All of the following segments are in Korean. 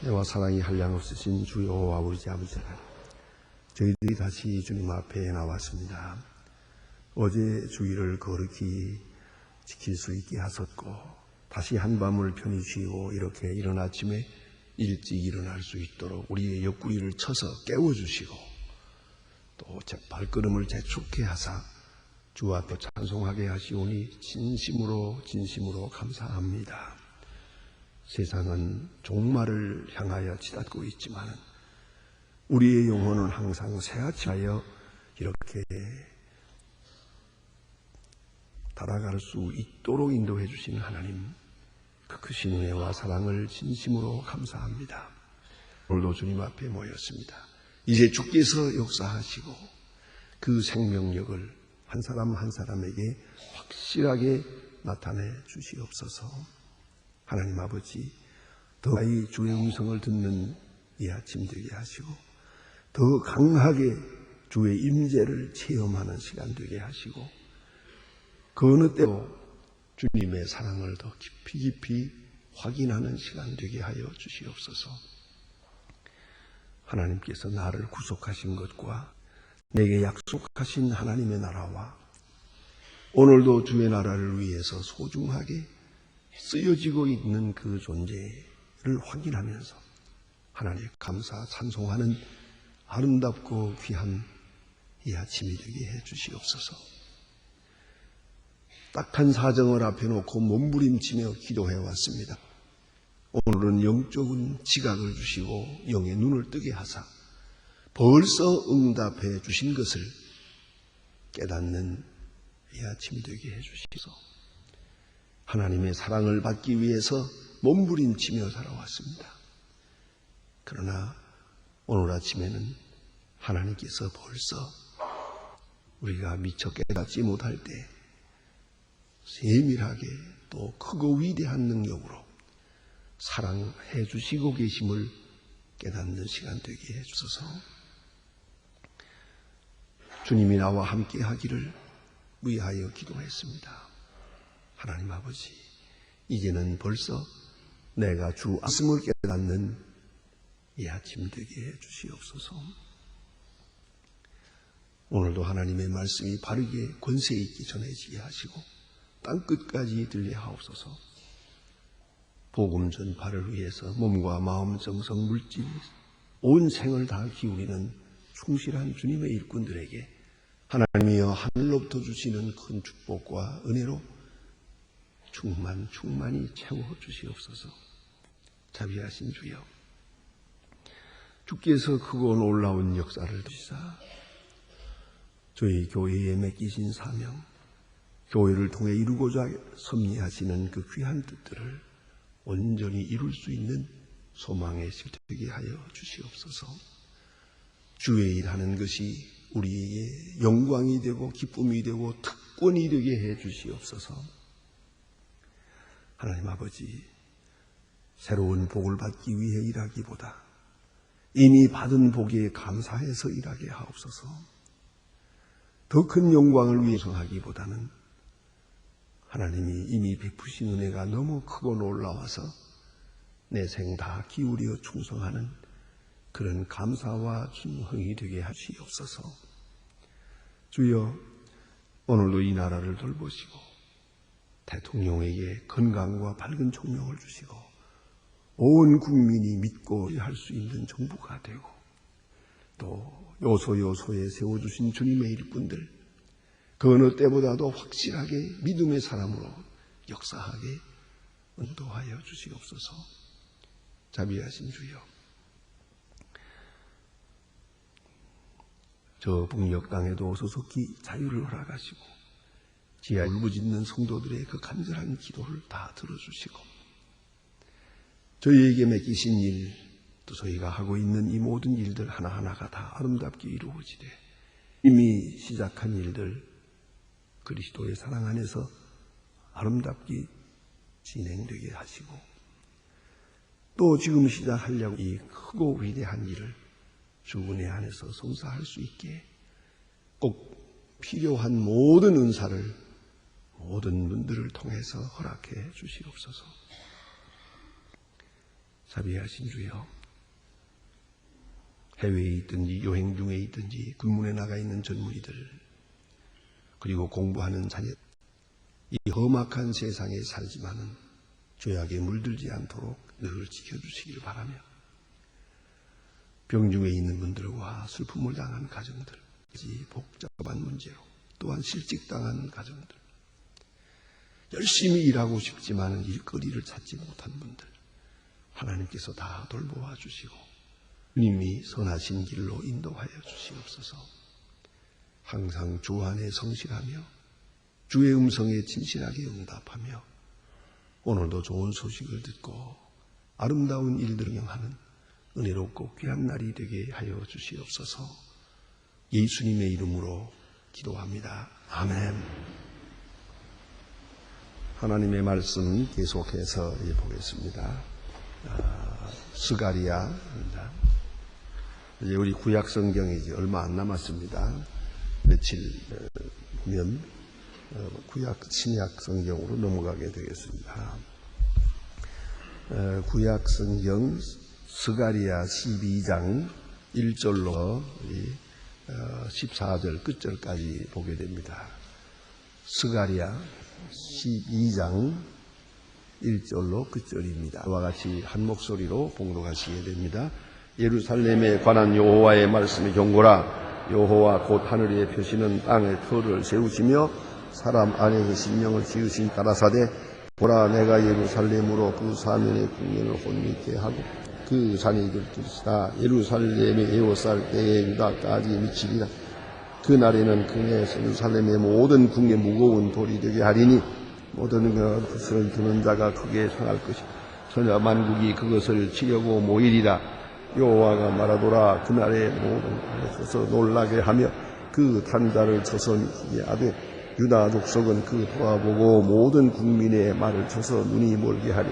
은혜와 사랑이 한량없으신 주 여호와 우리 아버지, 저희들이 다시 주님 앞에 나왔습니다. 어제 주일을 거룩히 지킬 수 있게 하셨고, 다시 한밤을 편히 쉬고 이렇게 이른 아침에 일찍 일어날 수 있도록 우리의 옆구리를 쳐서 깨워주시고, 또 발걸음을 재촉해 하사 주 앞에 찬송하게 하시오니 진심으로 감사합니다. 세상은 종말을 향하여 치닫고 있지만 우리의 영혼은 항상 새아침하여 이렇게 달아갈 수 있도록 인도해 주시는 하나님, 그 크신 은혜와 사랑을 진심으로 감사합니다. 오늘도 주님 앞에 모였습니다. 이제 주께서 역사하시고 그 생명력을 한 사람 한 사람에게 확실하게 나타내 주시옵소서. 하나님 아버지, 더 가히 주의 음성을 듣는 이 아침 되게 하시고, 더 강하게 주의 임재를 체험하는 시간 되게 하시고, 그 어느 때도 주님의 사랑을 더 깊이 확인하는 시간 되게 하여 주시옵소서. 하나님께서 나를 구속하신 것과 내게 약속하신 하나님의 나라와 오늘도 주의 나라를 위해서 소중하게 쓰여지고 있는 그 존재를 확인하면서 하나님 감사 찬송하는 아름답고 귀한 이 아침이 되게 해 주시옵소서. 딱한 사정을 앞에 놓고 몸부림치며 기도해 왔습니다. 오늘은 영적인 지각을 주시고 영의 눈을 뜨게 하사 벌써 응답해 주신 것을 깨닫는 이 아침이 되게 해 주시옵소서. 하나님의 사랑을 받기 위해서 몸부림치며 살아왔습니다. 그러나 오늘 아침에는 하나님께서 벌써 우리가 미처 깨닫지 못할 때 세밀하게 또 크고 위대한 능력으로 사랑해 주시고 계심을 깨닫는 시간 되게 해주소서. 주님이 나와 함께 하기를 위하여 기도했습니다. 하나님 아버지, 이제는 벌써 내가 주 말씀을 깨닫는 이 아침 되게 해 주시옵소서. 오늘도 하나님의 말씀이 바르게 권세 있게 전해지게 하시고 땅끝까지 들려 하옵소서. 복음 전파를 위해서 몸과 마음, 정성, 물질, 온 생을 다 기울이는 충실한 주님의 일꾼들에게 하나님이여 하늘로부터 주시는 큰 축복과 은혜로 충만히 채워주시옵소서. 자비하신 주여, 주께서 크고 놀라운 역사를 주시사 저희 교회에 맡기신 사명, 교회를 통해 이루고자 섭리하시는 그 귀한 뜻들을 온전히 이룰 수 있는 소망의 실 되게 하여 주시옵소서. 주의 일하는 것이 우리에게 영광이 되고 기쁨이 되고 특권이 되게 해 주시옵소서. 하나님 아버지, 새로운 복을 받기 위해 일하기보다 이미 받은 복에 감사해서 일하게 하옵소서. 더 큰 영광을 위해서 하기보다는 하나님이 이미 베푸신 은혜가 너무 크고 놀라워서 내 생 다 기울여 충성하는 그런 감사와 충성이 되게 하시옵소서. 주여, 오늘도 이 나라를 돌보시고 대통령에게 건강과 밝은 총명을 주시고 온 국민이 믿고 할 수 있는 정부가 되고 또 요소요소에 세워주신 주님의 일꾼들 그 어느 때보다도 확실하게 믿음의 사람으로 역사하게 인도하여 주시옵소서. 자비하신 주여, 저 북녘 땅에도 소속히 자유를 허락하시고 지하 울부짖는 성도들의 그 간절한 기도를 다 들어주시고 저희에게 맡기신 일, 또 저희가 하고 있는 이 모든 일들 하나하나가 다 아름답게 이루어지되 이미 시작한 일들 그리스도의 사랑 안에서 아름답게 진행되게 하시고 또 지금 시작하려고 이 크고 위대한 일을 주 은혜 안에서 성사할 수 있게 꼭 필요한 모든 은사를 모든 분들을 통해서 허락해 주시옵소서. 자비하신 주여, 해외에 있든지 여행 중에 있든지 군문에 나가 있는 젊은이들, 그리고 공부하는 자녀, 이 험악한 세상에 살지만은 죄악에 물들지 않도록 늘 지켜주시길 바라며, 병중에 있는 분들과 슬픔을 당한 가정들, 복잡한 문제로 또한 실직당한 가정들, 열심히 일하고 싶지만 일거리를 찾지 못한 분들, 하나님께서 다 돌보아 주시고 주님이 선하신 길로 인도하여 주시옵소서. 항상 주 안에 성실하며 주의 음성에 진실하게 응답하며 오늘도 좋은 소식을 듣고 아름다운 일들을 경하는 은혜롭고 귀한 날이 되게 하여 주시옵소서. 예수님의 이름으로 기도합니다. 아멘. 하나님의 말씀 계속해서 보겠습니다. 스가랴입니다. 이제 우리 구약 성경이 이제 얼마 안 남았습니다. 며칠 후면 구약 신약 성경으로 넘어가게 되겠습니다. 구약 성경 스가랴 12장 1절로 14절 끝절까지 보게 됩니다. 스가랴 12장 1절로 끝절입니다. 이와 같이 한 목소리로 봉독하시게 됩니다. 예루살렘에 관한 여호와의 말씀이 경고라. 여호와 곧 하늘에 펴시는 땅에 터를 세우시며 사람 안에 계신 영을 지으신 가라사대, 보라 내가 예루살렘으로 그 사면의 국면을 혼미케 하고 그 산이 들뜨시다. 예루살렘의 에워쌀 때에 유다까지 미치리라. 그 날에는 그네 예루살렘의 모든 궁에 무거운 돌이 되게 하리니 모든 것을 드는 자가 크게 상할 것이고 천하 만국이 그것을 치려고 모이리라. 여호와가 말하노라. 그날에 모든 땅에 서서 놀라게 하며 그 탄자를 쳐서 미치게 하되 유다 족속은 그 돌아보고 모든 국민의 말을 쳐서 눈이 멀게 하리.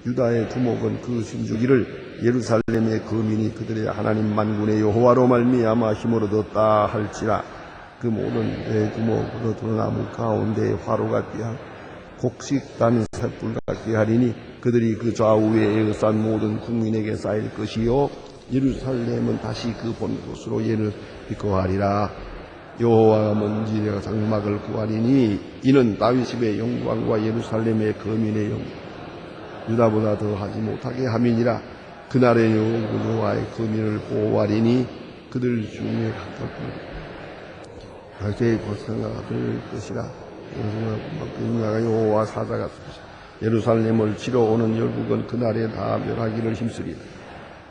유다의 두목은 그 심주기를 예루살렘의 거민이 그들의 하나님 만군의 여호와로 말미암아 힘을 얻었다 할지라. 그 모든 내 두목으로 드러나무 가운데 화로가 띠하 곡식 단 횃불 같게 하리니 그들이 그 좌우에 에워싼 모든 국민에게 쌓일 것이요 예루살렘은 다시 그 본 곳으로 예를 입고하리라. 여호와가 먼지 장막을 구하리니 이는 다윗의 영광과 예루살렘의 거민의 영광 유다보다 더 하지 못하게 함이니라. 그날에 여호와의 거민을 보호하리니 그들 중에 각자의 고생가 될 것이라. 여호와 사자가 예루살렘을 치러 오는 열국은 그날에 다 멸하기를 힘쓰리라.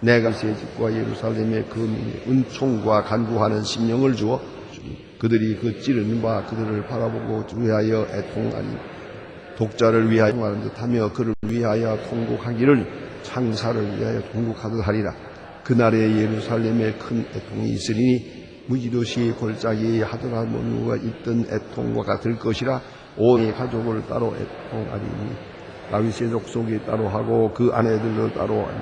내가 새 집과 예루살렘의 거민의 은총과 간구하는 심령을 주어 그들이 그 찌른 바 그들을 바라보고 위하여 애통하니 독자를 위하여 하는 듯하며 그를 위하여 통곡하기를 창사를 위하여 통곡하듯 하리라. 그날에 예루살렘에 큰 애통이 있으리니 무지도시 골짜기에 하드라모누가 있던 애통과 같을 것이라. 온 가족을 따로 애통하리니 다윗의 족속이 따로 하고 그 아내들도 따로 하니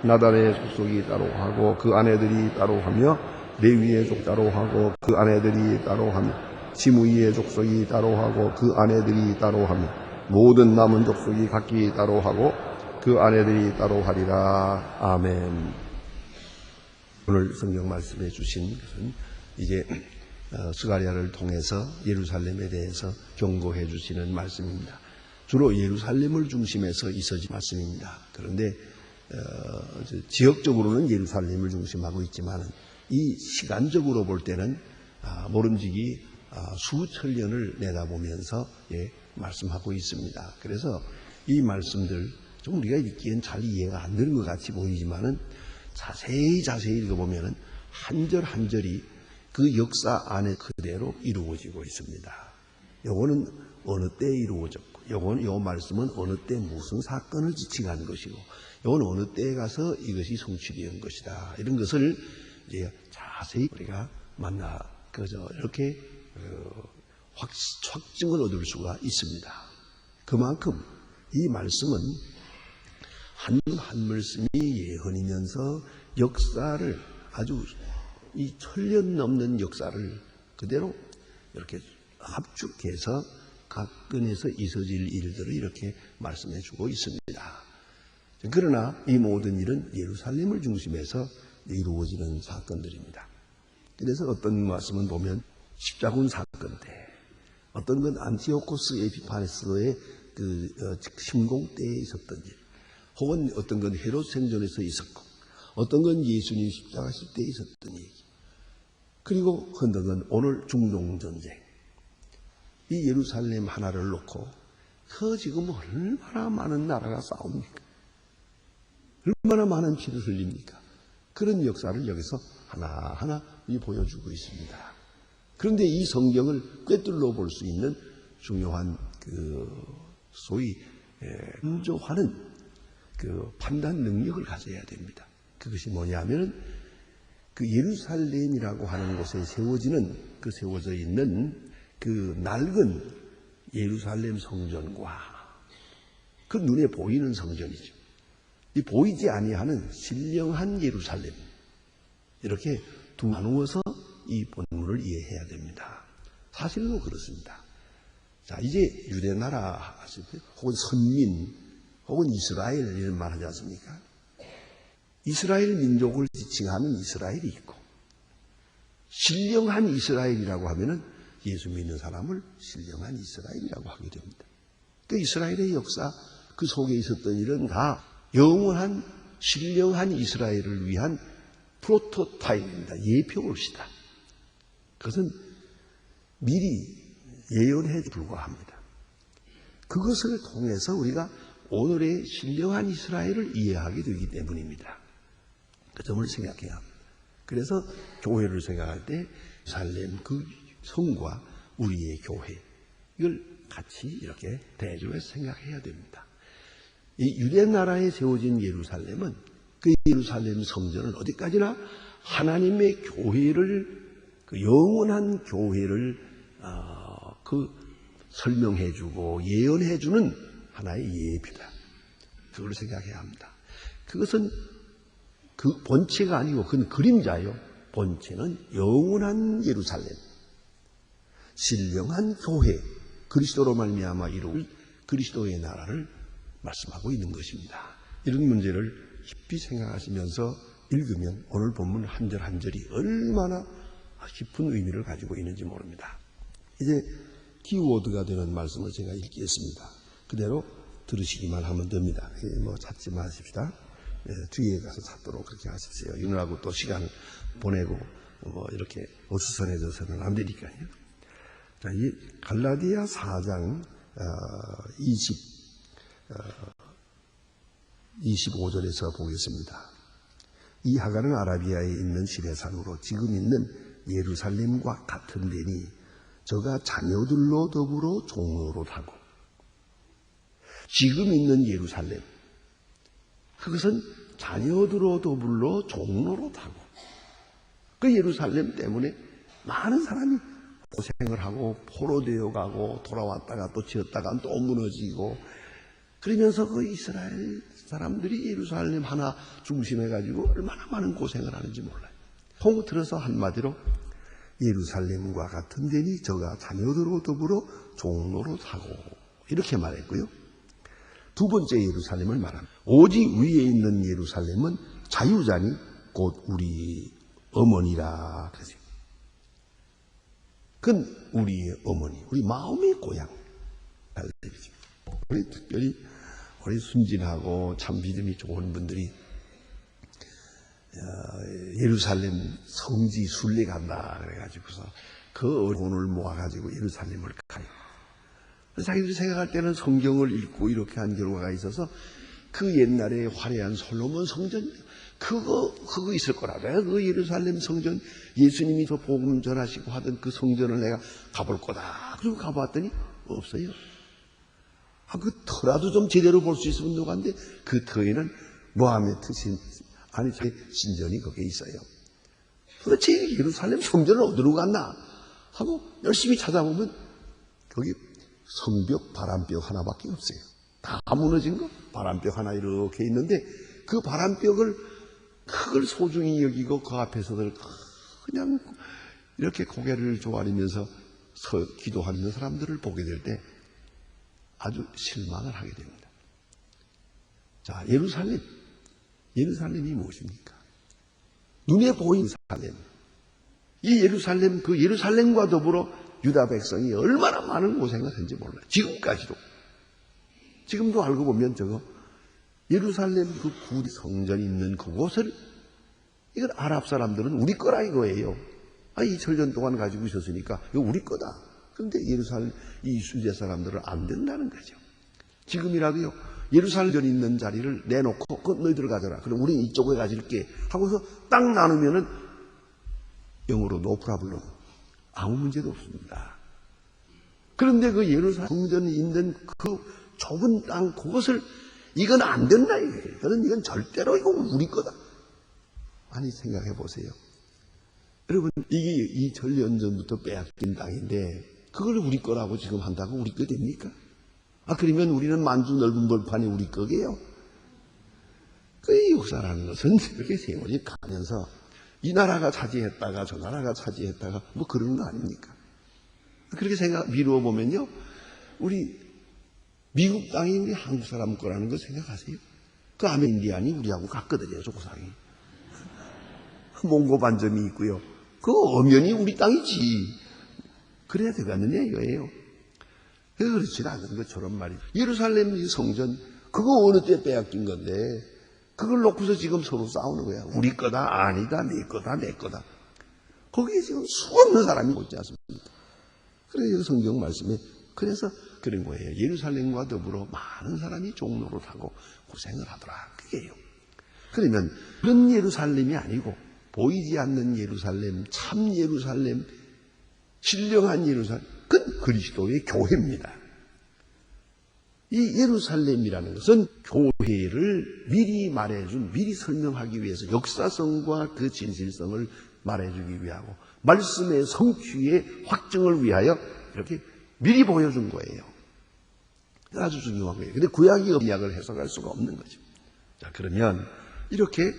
나단의 족속이 따로 하고 그 아내들이 따로 하며 레위의 족 따로 하고 그 아내들이 따로 하며 시므이의 족속이 따로 하고 그 아내들이 따로 하며 모든 남은 족속이 각기 따로 하고 그 아내들이 따로 하리라. 아멘. 오늘 성경 말씀해 주신 것은 이제 스가랴를 통해서 예루살렘에 대해서 경고해 주시는 말씀입니다. 주로 예루살렘을 중심해서 있어진 말씀입니다. 그런데 지역적으로는 예루살렘을 중심하고 있지만 이 시간적으로 볼 때는 모름지기 수천 년을 내다보면서 말씀하고 있습니다. 그래서 이 말씀들 좀 우리가 읽기엔 잘 이해가 안 되는 것 같이 보이지만은 자세히 읽어보면은 한 절 한 절이 그 역사 안에 그대로 이루어지고 있습니다. 요거는 어느 때에 이루어졌고, 요 말씀은 어느 때 무슨 사건을 지칭한 것이고, 요건 어느 때에 가서 이것이 성취된 것이다. 이런 것을 이제 자세히 우리가 이렇게 확증을 얻을 수가 있습니다. 그만큼 이 말씀은 한 말씀이 예언이면서 역사를 아주 이 1000년 넘는 역사를 그대로 이렇게 합축해서 각 건에서 있어질 일들을 이렇게 말씀해 주고 있습니다. 그러나 이 모든 일은 예루살렘을 중심해서 이루어지는 사건들입니다. 그래서 어떤 말씀은 보면 십자군 사건 때, 어떤 건 안티오코스 에피파네스의 침공 때에 있었던 일, 혹은 어떤 건 헤롯 생전에서 있었고, 어떤 건 예수님 십자가실 때 있었던 얘기, 그리고 어떤 건 오늘 중동전쟁, 이 예루살렘 하나를 놓고 지금 얼마나 많은 나라가 싸웁니까? 얼마나 많은 피를 흘립니까? 그런 역사를 여기서 하나하나 보여주고 있습니다. 그런데 이 성경을 꿰뚫어 볼 수 있는 중요한 소위 인조하는 판단 능력을 가져야 됩니다. 그것이 뭐냐면 예루살렘이라고 하는 곳에 세워져 있는 낡은 예루살렘 성전과 눈에 보이는 성전이죠. 이 보이지 아니하는 신령한 예루살렘, 이렇게 나누어서 이 본문을 이해해야 됩니다. 사실로 그렇습니다. 자, 이제 유대나라 혹은 선민 혹은 이스라엘 이런 말 하지 않습니까? 이스라엘 민족을 지칭하는 이스라엘이 있고, 신령한 이스라엘이라고 하면은 예수 믿는 사람을 신령한 이스라엘이라고 하게 됩니다. 이스라엘의 역사, 그 속에 있었던 일은 다 영원한 신령한 이스라엘을 위한 프로토타입입니다. 예표입시다. 그것은 미리 예언에 불과합니다. 그것을 통해서 우리가 오늘의 신령한 이스라엘을 이해하게 되기 때문입니다. 그 점을 생각해야 합니다. 그래서 교회를 생각할 때 예루살렘 그 성과 우리의 교회, 이걸 같이 이렇게 대조해서 생각해야 됩니다. 이 유대나라에 세워진 예루살렘은 그 예루살렘 성전은 어디까지나 하나님의 교회를, 영원한 교회를 설명해주고 예언해주는 하나의 예표다. 그걸 생각해야 합니다. 그것은 그 본체가 아니고 그건 그림자요. 본체는 영원한 예루살렘, 신령한 교회, 그리스도로 말미암아 이룰 그리스도의 나라를 말씀하고 있는 것입니다. 이런 문제를 깊이 생각하시면서 읽으면 오늘 본문 한 절 한 절이 얼마나 깊은 의미를 가지고 있는지 모릅니다. 이제 키워드가 되는 말씀을 제가 읽겠습니다. 그대로 들으시기만 하면 됩니다. 찾지 마십시다. 뒤에 가서 찾도록 그렇게 하십시오. 이느라고 또 시간 보내고 이렇게 어수선해져서는 안 되니까요. 자, 이 갈라디아 4장 25절에서 보겠습니다. 이 하가는 아라비아에 있는 시내산으로 지금 있는 예루살렘과 같은 데니 저가 자녀들로 더불어 종로로 타고, 지금 있는 예루살렘, 그것은 자녀들로 더불어 종로로 타고, 그 예루살렘 때문에 많은 사람이 고생을 하고 포로되어 가고 돌아왔다가 또 지었다가 또 무너지고, 그러면서 그 이스라엘 사람들이 예루살렘 하나 중심해가지고 얼마나 많은 고생을 하는지 몰라요. 통틀어서 한마디로 예루살렘과 같은 데니 저가 자녀들로 더불어 종로로 타고, 이렇게 말했고요. 두 번째 예루살렘을 말합니다. 오직 위에 있는 예루살렘은 자유자니 곧 우리 어머니라 그러죠. 그건 우리의 어머니, 우리 마음의 고향. 우리 특별히 우리 순진하고 참 믿음이 좋은 분들이 예루살렘 성지 순례 간다 그래가지고서 그 돈을 모아가지고 예루살렘을 가요. 자기들이 생각할 때는 성경을 읽고 이렇게 한 결과가 있어서 그 옛날에 화려한 솔로몬 성전 그거 있을 거라. 내가 그 예루살렘 성전 예수님이 저 복음 전하시고 하던 그 성전을 내가 가볼 거다. 그리고 가봤더니 없어요. 그 터라도 좀 제대로 볼 수 있으면 누가인데 그 터에는 모하메트 신전이 거기에 있어요. 도대체 예루살렘 성전은 어디로 갔나 하고 열심히 찾아보면 거기 성벽 바람벽 하나밖에 없어요. 다 무너진 거 바람벽 하나 이렇게 있는데 그 바람벽을 그걸 소중히 여기고 그 앞에서들 그냥 이렇게 고개를 조아리면서 기도하는 사람들을 보게 될 때 아주 실망을 하게 됩니다. 자, 예루살렘이 무엇입니까? 눈에 보이는 예루살렘. 이 예루살렘, 그 예루살렘과 더불어 유다 백성이 얼마나 많은 고생을 했는지 몰라요. 지금까지도. 지금도 알고 보면 저거 예루살렘 그 구디 성전이 있는 그곳을 이건 아랍 사람들은 우리 거라 이거예요. 아, 2000년 동안 가지고 있었으니까 이거 우리 거다. 그런데 예루살렘 이 수제 사람들은 안 된다는 거죠. 지금이라도요. 예루살렘 있는 자리를 내놓고 그 너희들 가져라. 그럼 우리는 이쪽에 가질게 하고서 딱 나누면은 영어로 no problem. 아무 문제도 없습니다. 그런데 그 예루살렘 성전이 있는 그 좁은 땅 그것을 이건 안 된다 이거예요. 이건 절대로 이거 우리 거다. 많이 생각해 보세요. 여러분 이게 2000년 전부터 빼앗긴 땅인데 그걸 우리 거라고 지금 한다고 우리 거 됩니까? 아, 그러면 우리는 만주 넓은 벌판이 우리 거게요. 그 역사라는 것은 이렇게 세월이 가면서 이 나라가 차지했다가 저 나라가 차지했다가 뭐 그런 거 아닙니까? 그렇게 미루어 보면요. 우리 미국 땅이 우리 한국 사람 거라는 거 생각하세요? 그 아메인디안이 우리하고 같거든요. 조상이. 몽고 반점이 있고요. 그 엄연히 우리 땅이지. 그래야 되겠느냐 이거예요. 그렇지 않은 것처럼 말이죠. 예루살렘 성전 그거 어느 때 빼앗긴 건데 그걸 놓고서 지금 서로 싸우는 거야. 우리 거다 아니다 내 거다 내 거다. 거기에 지금 수없는 사람이 있지 않습니까? 그래서 성경 말씀에 그래서 그런 거예요. 예루살렘과 더불어 많은 사람이 종로를 타고 고생을 하더라. 그게요. 그러면 그런 예루살렘이 아니고 보이지 않는 예루살렘, 참 예루살렘, 신령한 예루살렘, 그건 그리스도의 교회입니다. 이 예루살렘이라는 것은 교회를 미리 설명하기 위해서 역사성과 그 진실성을 말해주기 위하고 말씀의 성취의 확증을 위하여 이렇게 미리 보여준 거예요. 아주 중요한 거예요. 근데 구약이 언약을 해석할 수가 없는 거죠. 자, 그러면 이렇게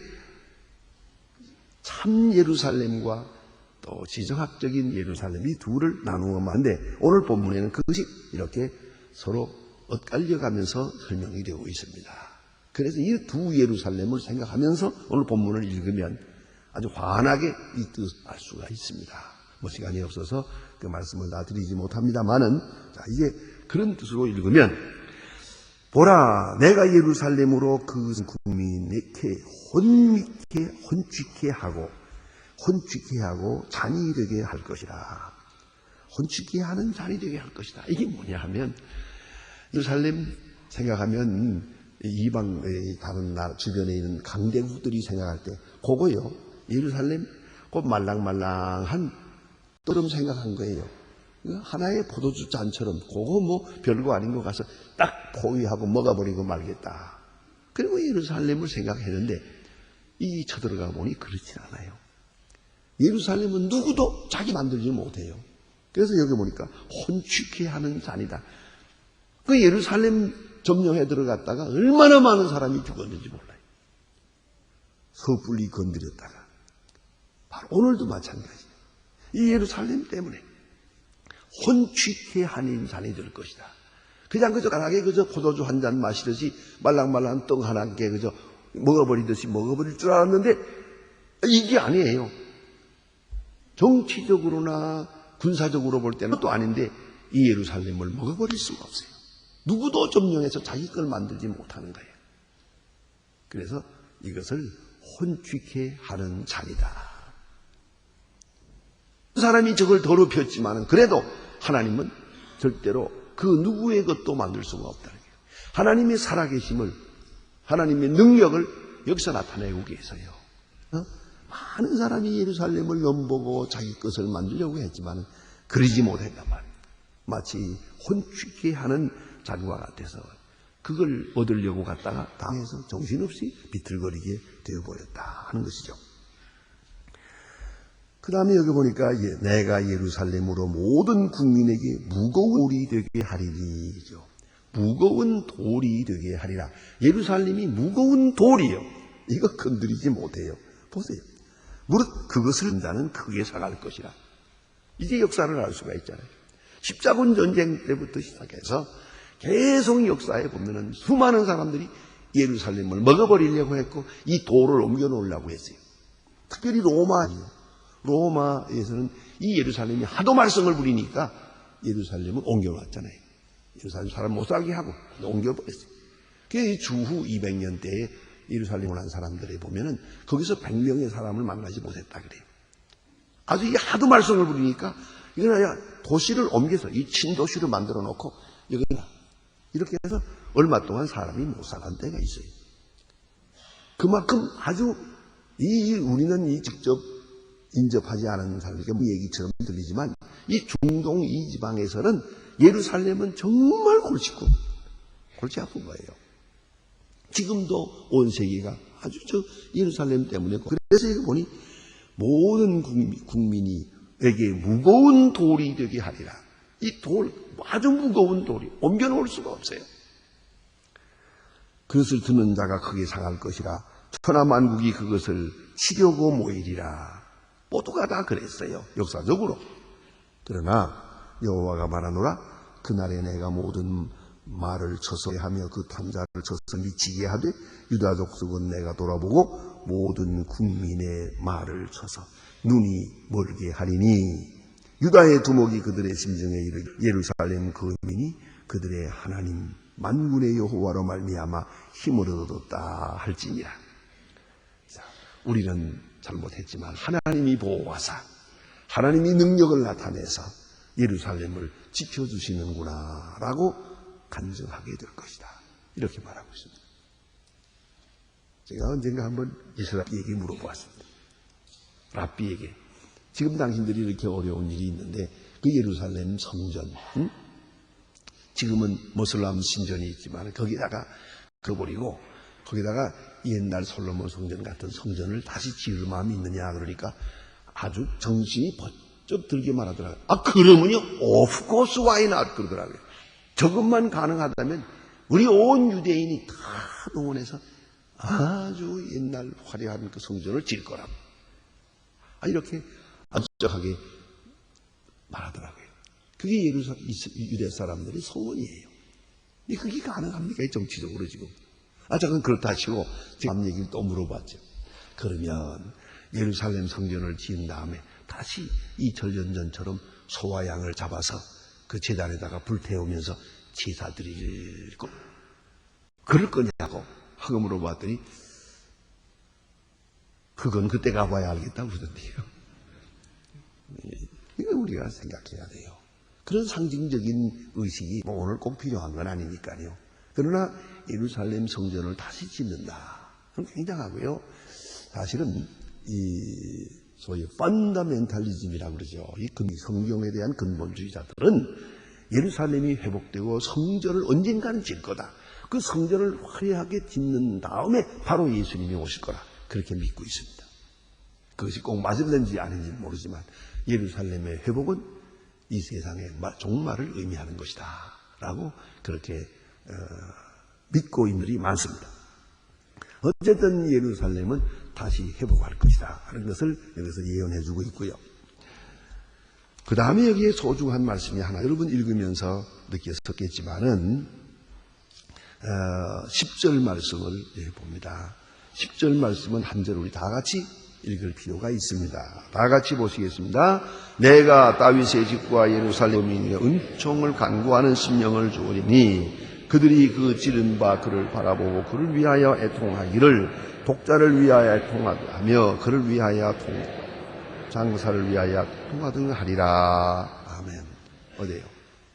참 예루살렘과 또 지정학적인 예루살렘 이 둘을 나누면 안 돼. 오늘 본문에는 그것이 이렇게 서로 엇갈려가면서 설명이 되고 있습니다. 그래서 이 두 예루살렘을 생각하면서 오늘 본문을 읽으면 아주 환하게 이 뜻을 알 수가 있습니다. 뭐 시간이 없어서 그 말씀을 다 드리지 못합니다만은 자, 이제 그런 뜻으로 읽으면 보라 내가 예루살렘으로 그 국민에게 혼취케 하고 잔이 되게 할 것이라. 혼취케 하는 잔이 되게 할 것이다. 이게 뭐냐 하면 예루살렘 생각하면 이방 다른 나라 주변에 있는 강대국들이 생각할 때 그거요. 예루살렘 그 말랑말랑한 또름 생각한 거예요. 하나의 포도주 잔처럼 그거 뭐 별거 아닌 거 가서 딱 포위하고 먹어버리고 말겠다. 그리고 예루살렘을 생각했는데 이 쳐들어가 보니 그렇지 않아요. 예루살렘은 누구도 자기 만들지 못해요. 그래서 여기 보니까 혼취케 하는 잔이다. 그 예루살렘 점령에 들어갔다가 얼마나 많은 사람이 죽었는지 몰라요. 섣불리 건드렸다가 바로 오늘도 마찬가지예요. 이 예루살렘 때문에 혼취케 하는 잔이 될 것이다. 그냥 그저 간하게 그저 포도주 한 잔 마시듯이 말랑말랑한 떡 하나 개 그저 먹어버리듯이 먹어버릴 줄 알았는데 이게 아니에요. 정치적으로나 군사적으로 볼 때는 또 아닌데 이 예루살렘을 먹어버릴 수가 없어요. 누구도 점령해서 자기 걸 만들지 못하는 거예요. 그래서 이것을 혼취케 하는 잔이다. 그 사람이 저걸 더럽혔지만 그래도 하나님은 절대로 그 누구의 것도 만들 수가 없다는 거예요. 하나님의 살아계심을 하나님의 능력을 여기서 나타내고 계세요. 많은 사람이 예루살렘을 넘보고 자기 것을 만들려고 했지만 그러지 못했단 말이에요. 마치 혼취케 하는 잔과 같아서 그걸 얻으려고 갔다가 당해서 정신없이 비틀거리게 되어버렸다 하는 것이죠. 그 다음에 여기 보니까 내가 예루살렘으로 모든 국민에게 무거운 돌이 되게 하리리죠. 무거운 돌이 되게 하리라. 예루살렘이 무거운 돌이요. 이거 건드리지 못해요. 보세요. 무릇 그것을 자는 크게 상할 것이라. 이제 역사를 알 수가 있잖아요. 십자군 전쟁 때부터 시작해서 계속 역사에 보면은 수많은 사람들이 예루살렘을 먹어버리려고 했고 이 돌을 옮겨 놓으려고 했어요. 특별히 로마에서는 이 예루살렘이 하도 말썽을 부리니까 예루살렘을 옮겨 놨잖아요. 예루살렘 사람 못 살게 하고 옮겨버렸어요. 그래서 주후 200년 때에 예루살렘을 한 사람들에 보면은 거기서 100명의 사람을 만나지 못했다 그래요. 아주 이 하도 말썽을 부리니까 이거야 도시를 옮겨서 이 친도시로 만들어 놓고 여기다 이렇게 해서 얼마 동안 사람이 못 살던 때가 있어요. 그만큼 아주 우리는 직접 인접하지 않은 사람에게 얘기처럼 들리지만 이 중동 이 지방에서는 예루살렘은 정말 골치 아픈 거예요. 지금도 온 세계가 아주 예루살렘 때문에 그래서 여기 보니 모든 국민이에게 무거운 돌이 되게 하리라. 이 돌 아주 무거운 돌이 옮겨놓을 수가 없어요. 그것을 듣는 자가 크게 상할 것이라 천하만국이 그것을 치려고 모이리라. 모두가 다 그랬어요. 역사적으로. 그러나 여호와가 말하노라 그날에 내가 모든 말을 쳐서 하며 그 탐자를 쳐서 미치게 하되 유다 족속은 내가 돌아보고 모든 국민의 말을 쳐서 눈이 멀게 하리니 유다의 두목이 그들의 심정에 이르 예루살렘 거민이 그들의 하나님 만군의 여호와로 말미암아 힘을 얻었다 할지니라. 자, 우리는 잘못했지만 하나님이 보호하사 하나님이 능력을 나타내서 예루살렘을 지켜주시는구나 라고 간증하게 될 것이다. 이렇게 말하고 있습니다. 제가 언젠가 한번 이스라엘에게 물어보았습니다. 랍비에게 지금 당신들이 이렇게 어려운 일이 있는데 그 예루살렘 성전 지금은 모슬람 신전이 있지만 거기다가 그버리고 거기다가 옛날 솔로몬 성전 같은 성전을 다시 지을 마음이 있느냐 그러니까 아주 정신이 번쩍 들게 말하더라고요. 아 그러면요 of course why not 그러더라고요. 저것만 가능하다면 우리 온 유대인이 다 동원해서 아주 옛날 화려한 그 성전을 지을 거라고 이렇게 아주 적하게 말하더라고요. 그게 유대 사람들의 소원이에요. 근데 그게 가능합니까? 정치적으로 지금. 잠깐 그렇다 치고 다음 얘기를 또 물어봤죠. 그러면 예루살렘 성전을 지은 다음에 다시 2000년 전처럼 소와 양을 잡아서 그 제단에다가 불태우면서 제사 드릴 거 그럴 거냐고 하고 물어봤더니 그건 그때 가봐야 알겠다고 그러던데요. 이거 우리가 생각해야 돼요. 그런 상징적인 의식이 오늘 꼭 필요한 건 아니니까요. 그러나 예루살렘 성전을 다시 짓는다. 그건 굉장하고요. 사실은 이 소위 펀더멘탈리즘이라고 그러죠. 이 성경에 대한 근본주의자들은 예루살렘이 회복되고 성전을 언젠가는 질 거다. 그 성전을 화려하게 짓는 다음에 바로 예수님이 오실 거라 그렇게 믿고 있습니다. 그것이 꼭 맞을는지 아닌지 모르지만 예루살렘의 회복은 이 세상의 종말을 의미하는 것이다 라고 그렇게 믿고 있는 분들이 많습니다. 어쨌든 예루살렘은 다시 회복할 것이다 하는 것을 여기서 예언해 주고 있고요. 그 다음에 여기에 소중한 말씀이 하나 여러분 읽으면서 느꼈었겠지만은 10절 말씀을 봅니다. 10절 말씀은 한 절 우리 다 같이 읽을 필요가 있습니다. 다 같이 보시겠습니다. 내가 다윗의 집과 예루살렘의 은총을 간구하는 심령을 주오리니 그들이 그 찌른 바 그를 바라보고 그를 위하여 애통하기를 독자를 위하여 애통하며 그를 위하여 장사를 위하여 통하등 하리라. 아멘. 어때요?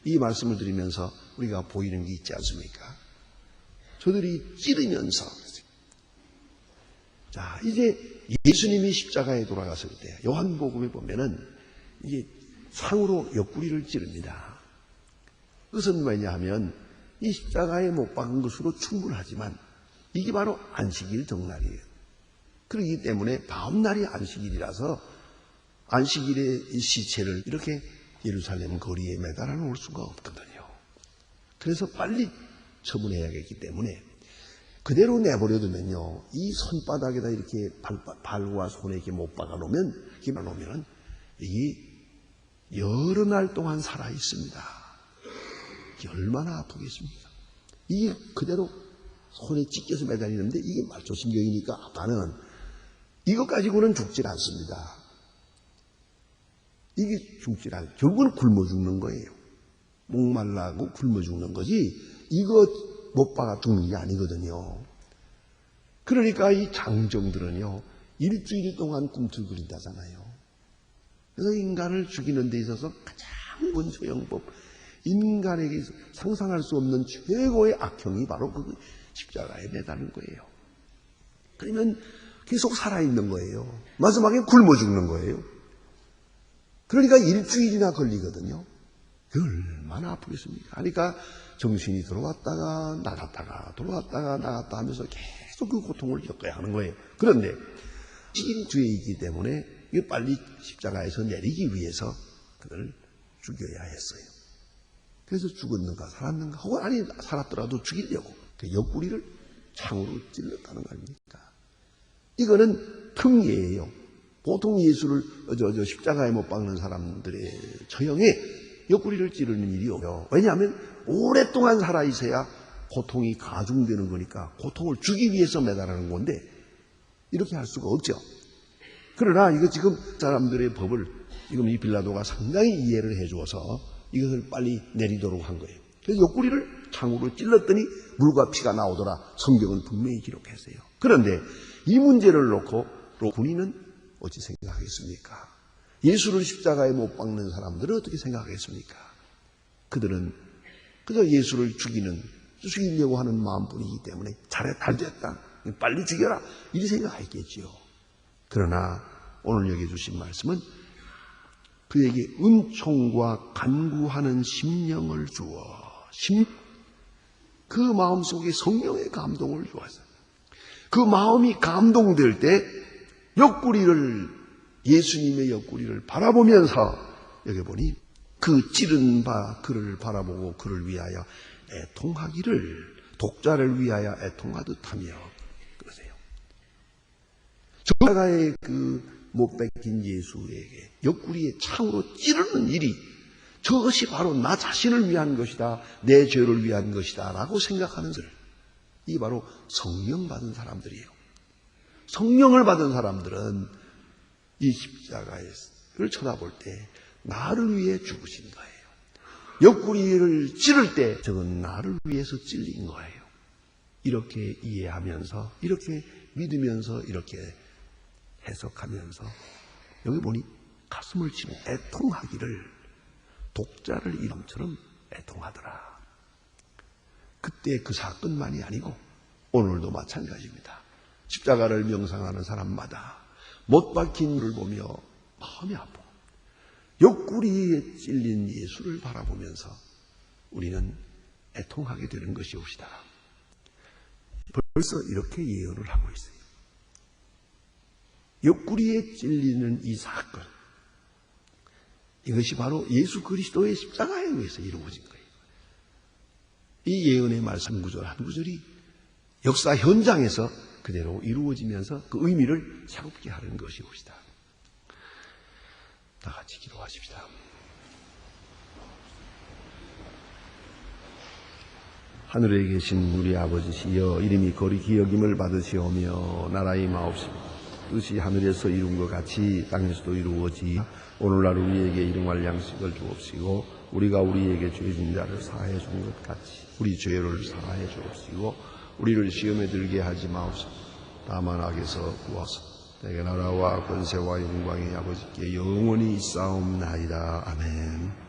이 말씀을 드리면서 우리가 보이는 게 있지 않습니까? 저들이 찌르면서 자 이제 예수님이 십자가에 돌아갔을 때 요한복음에 보면은 이게 상으로 옆구리를 찌릅니다. 그것은 뭐냐하면 이 십자가에 못 박은 것으로 충분하지만 이게 바로 안식일 정날이에요. 그렇기 때문에 다음 날이 안식일이라서 안식일의 이 시체를 이렇게 예루살렘 거리에 매달아 놓을 수가 없거든요. 그래서 빨리 처분해야겠기 때문에 그대로 내버려두면요, 이 손바닥에다 이렇게 발과 손에 이렇게 못 박아놓으면, 이게 여러 날 동안 살아있습니다. 이게 얼마나 아프겠습니까? 이게 그대로 손에 찢겨서 매달리는데 이게 말초신경이니까 아빠는 이것 가지고는 죽질 않습니다. 이게 죽질 않아요. 결국은 굶어 죽는 거예요. 목말라고 굶어 죽는 거지 이거 못 박아 죽는 게 아니거든요. 그러니까 이 장정들은요 일주일 동안 꿈틀거린다잖아요. 그래서 인간을 죽이는 데 있어서 가장 원초 영법, 인간에게 상상할 수 없는 최고의 악형이 바로 그 십자가에 매다는 거예요. 그러면 계속 살아있는 거예요. 마지막에 굶어 죽는 거예요. 그러니까 일주일이나 걸리거든요. 그 얼마나 아프겠습니까? 그러니까 정신이 들어왔다가 나갔다가 들어왔다가 나갔다 하면서 계속 그 고통을 겪어야 하는 거예요. 그런데 시인주의이기 때문에 이거 빨리 십자가에서 내리기 위해서 그를 죽여야 했어요. 그래서 죽었는가 살았는가 혹은 아니 살았더라도 죽이려고 그 옆구리를 창으로 찔렀다는 거 아닙니까? 이거는 특례예요. 보통 예수를 십자가에 못 박는 사람들의 처형에 옆구리를 찌르는 일이 없어요. 왜냐하면 오랫동안 살아있어야 고통이 가중되는 거니까 고통을 주기 위해서 매달하는 건데 이렇게 할 수가 없죠. 그러나 이거 지금 사람들의 법을 지금 이 빌라도가 상당히 이해를 해주어서 이것을 빨리 내리도록 한 거예요. 그래서 옆구리를 창으로 찔렀더니 물과 피가 나오더라. 성경은 분명히 기록했어요. 그런데 이 문제를 놓고 군인은 어찌 생각하겠습니까? 예수를 십자가에 못 박는 사람들은 어떻게 생각하겠습니까? 그들은 그저 예수를 죽이려고 하는 마음뿐이기 때문에 잘 됐다. 빨리 죽여라. 이렇게 생각했겠지요. 그러나 오늘 여기 주신 말씀은 그에게 은총과 간구하는 심령을 주어 그 마음속에 성령의 감동을 주었어요. 그 마음이 감동될 때 예수님의 옆구리를 바라보면서 여기 보니 그 찌른 바 그를 바라보고 그를 위하여 애통하기를 독자를 위하여 애통하듯 하며 그러세요. 십자가의 그 못 박힌 예수에게 옆구리에 창으로 찌르는 일이 저것이 바로 나 자신을 위한 것이다. 내 죄를 위한 것이다. 라고 생각하는 사람들. 이게 바로 성령 받은 사람들이에요. 성령을 받은 사람들은 이 십자가를 쳐다볼 때 나를 위해 죽으신 거예요. 옆구리를 찌를 때 저건 나를 위해서 찔린 거예요. 이렇게 이해하면서 이렇게 믿으면서 이렇게 해석하면서 여기 보니 가슴을 치고 애통하기를 독자를 이름처럼 애통하더라. 그때 그 사건만이 아니고 오늘도 마찬가지입니다. 십자가를 명상하는 사람마다 못 박힌 이를 보며 마음이 아프고 옆구리에 찔린 예수를 바라보면서 우리는 애통하게 되는 것이옵시다. 벌써 이렇게 예언을 하고 있어요. 옆구리에 찔리는 이 사건, 이것이 바로 예수 그리스도의 십자가에 의해서 이루어진 거예요. 이 예언의 말씀 한 구절 한 구절이 역사 현장에서 그대로 이루어지면서 그 의미를 새롭게 하는 것이옵시다. 다 같이 기도하십시다. 하늘에 계신 우리 아버지시여, 이름이 거리 기여김을 받으시오며 나라의 마옵시며 뜻이 하늘에서 이룬 것 같이 땅에서도 이루어지 오늘날 우리에게 일용할 양식을 주옵시고 우리가 우리에게 죄진 자를 사하여 준 것 같이 우리 죄를 사하여 주옵시고 우리를 시험에 들게 하지 마옵소서. 다만 악에서 구하소서. 내게 나라와 권세와 영광이 아버지께 영원히 있사옵나이다. 아멘.